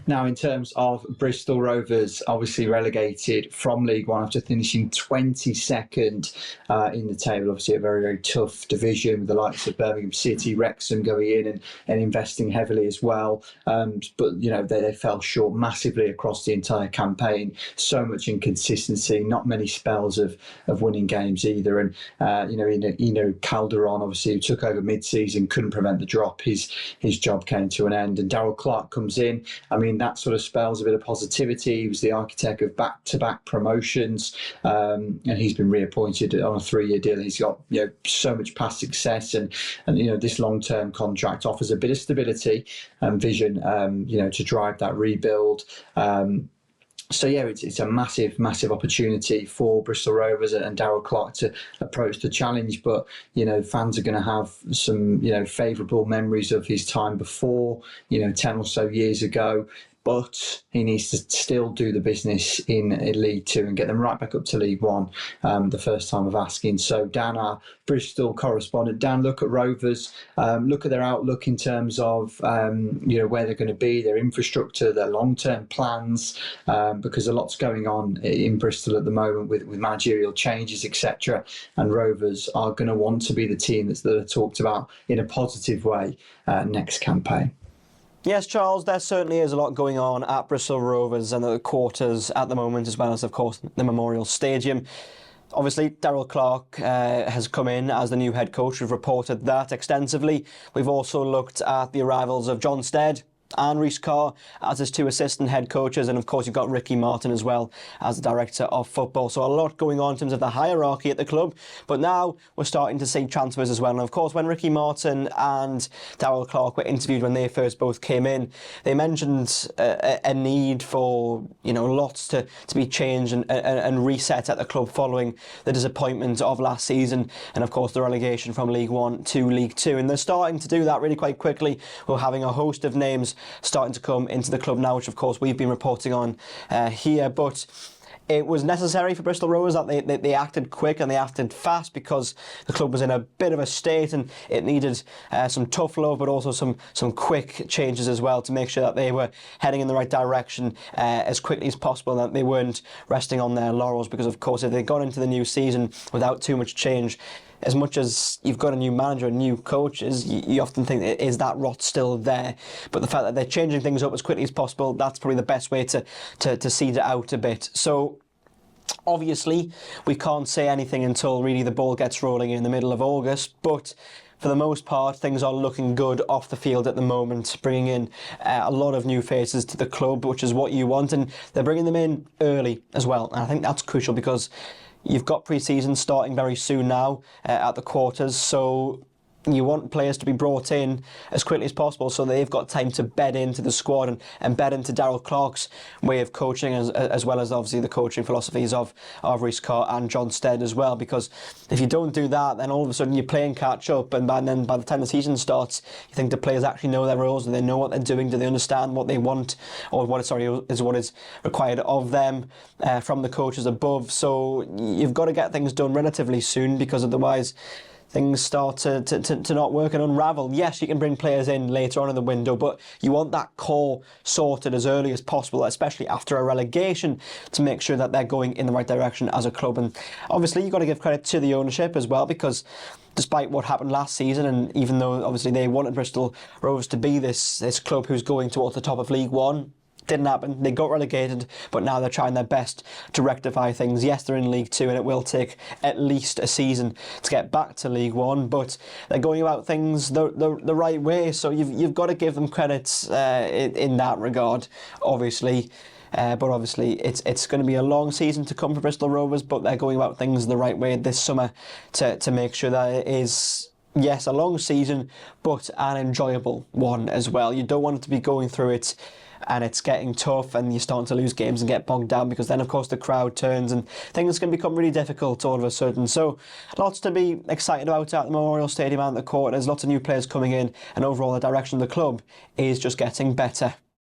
Now, in terms of Bristol Rovers, obviously relegated from League One after finishing 22nd in the table. Obviously, a very, very tough division with the likes of Birmingham City, Wrexham going in and investing heavily as well. But, you know, they fell short massively across the entire campaign. So much inconsistency, not many spells of winning games either. And, Calderon, obviously, who took over mid-season, couldn't prevent the drop. His job came to an end. And Darrell Clarke comes in. I mean, that sort of spells a bit of positivity. He was the architect of back-to-back promotions, and he's been reappointed on a 3-year deal. He's got so much past success, and this long-term contract offers a bit of stability and vision, to drive that rebuild. So yeah, it's a massive, massive opportunity for Bristol Rovers and Darrell Clarke to approach the challenge. But fans are going to have some favourable memories of his time before, 10 or so years ago. But he needs to still do the business in League Two and get them right back up to League One, the first time of asking. So Dan, our Bristol correspondent, Dan, look at Rovers, look at their outlook in terms of where they're going to be, their infrastructure, their long-term plans, because a lot's going on in Bristol at the moment with managerial changes, etc. And Rovers are going to want to be the team that are talked about in a positive way next campaign. Yes, Charles, there certainly is a lot going on at Bristol Rovers and the quarters at the moment, as well as, of course, the Memorial Stadium. Obviously, Darrell Clarke has come in as the new head coach. We've reported that extensively. We've also looked at the arrivals of John Stead and Rhys Carr as his two assistant head coaches, and of course you've got Ricky Martin as well as the director of football. So a lot going on in terms of the hierarchy at the club, but now we're starting to see transfers as well. And of course, when Ricky Martin and Darrell Clarke were interviewed when they first both came in, they mentioned a need for lots to be changed and reset at the club following the disappointment of last season, and of course the relegation from League One to League Two. And they're starting to do that really quite quickly. We're having a host of names starting to come into the club now, which of course we've been reporting on here. But it was necessary for Bristol Rovers that they acted quick and they acted fast, because the club was in a bit of a state and it needed some tough love, but also some quick changes as well to make sure that they were heading in the right direction as quickly as possible, and that they weren't resting on their laurels. Because of course, if they got into the new season without too much change, as much as you've got a new manager and new coaches, you often think, is that rot still there? But the fact that they're changing things up as quickly as possible, that's probably the best way to seed it out a bit. So obviously, we can't say anything until really the ball gets rolling in the middle of August, but for the most part, things are looking good off the field at the moment, bringing in a lot of new faces to the club, which is what you want, and they're bringing them in early as well. And I think that's crucial, because you've got pre-season starting very soon now at the quarters, so you want players to be brought in as quickly as possible so they've got time to bed into the squad and bed into Darrell Clarke's way of coaching, as well as obviously the coaching philosophies of Rhys Carr and John Stead as well. Because if you don't do that, then all of a sudden you're playing catch up, and then by the time the season starts, you think the players actually know their roles, do they know what they're doing, do they understand what they want, or what is required of them from the coaches above. So you've got to get things done relatively soon, because otherwise things start to not work and unravel. Yes, you can bring players in later on in the window, but you want that core sorted as early as possible, especially after a relegation, to make sure that they're going in the right direction as a club. And obviously you've got to give credit to the ownership as well, because despite what happened last season, and even though obviously they wanted Bristol Rovers to be this club who's going towards the top of League One, didn't happen. They got relegated, but now they're trying their best to rectify things. Yes, they're in League Two, and it will take at least a season to get back to League One, but they're going about things the right way. So you've got to give them credit in that regard, obviously. But obviously it's going to be a long season to come for Bristol Rovers, but they're going about things the right way this summer to make sure that it is, yes, a long season, but an enjoyable one as well. You don't want it to be going through it and it's getting tough and you're starting to lose games and get bogged down, because then of course the crowd turns and things can become really difficult all of a sudden. So lots to be excited about at the Memorial Stadium and the court. There's lots of new players coming in, and overall the direction of the club is just getting better.